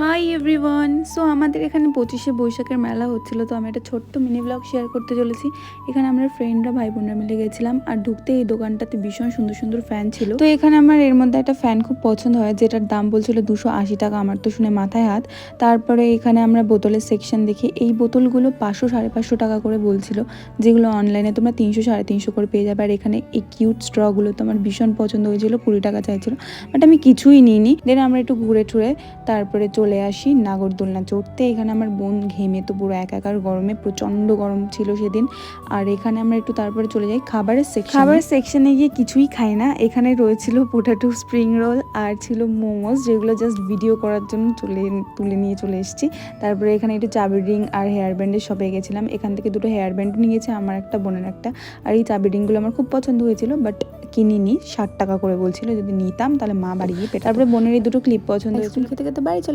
Hi everyone. So আমাদের এখানে 25শে বৈশাখের মেলা হচ্ছিল, তো আমি একটা ছোট্ট মিনি ব্লগ শেয়ার করতে চলেছি। এখানে আমরা ফ্রেন্ডরা ভাই বোনরা মিলে গেছিলাম, আর ঢুকতে এই দোকানটাতে ভীষণ সুন্দর সুন্দর ফ্যান ছিল। তো এখানে আমার এর মধ্যে একটা ফ্যান খুব পছন্দ হয়, যেটার দাম বলছিল 280 টাকা। আমার তো শুনে মাথায় হাত। তারপরে এখানে আমরা বোতলের সেকশন দেখি, এই বোতলগুলো 500 550 টাকা করে বলছিল, যেগুলো অনলাইনে তোমরা 300 350 করে পেয়ে যাবে। আর এখানে এই কিউট স্ট্রগুলো তো আমার ভীষণ পছন্দ হয়েছিল, 20 টাকা চাইছিল, বাট আমি কিছুই নিইনি। দেন আমরা একটু ঘুরে টুরে তারপরে চলে আসি নাগরদোলনা চড়তে। এখানে আমার বোন ঘেমে তো পুরো একাকার, গরমে প্রচণ্ড গরম ছিল সেদিন। আর এখানে আমরা একটু তারপরে চলে যাই খাবারের সেকশনে গিয়ে কিছুই খাই না। এখানে রয়েছিল পোটাটো স্প্রিং রোল আর ছিল মোমোস, যেগুলো জাস্ট ভিডিও করার জন্য তুলে নিয়ে চলে এসেছি। তারপরে এখানে একটু চাবি রিং আর হেয়ার ব্যান্ডের শপে গেছিলাম। এখান থেকে দুটো হেয়ার ব্যান্ড নিয়েছে, আমার একটা বোনের একটা। আর এই চাবি রিংগুলো আমার খুব পছন্দ হয়েছিল, বাট কিনিনি। 60 টাকা করে বলছিল, যদি নিতাম তাহলে মা বাড়ি গিয়ে পেটাতো। তারপরে বোনের এই দুটো ক্লিপ পছন্দ হয়েছিল। খেতে খেতে বাড়ি চলে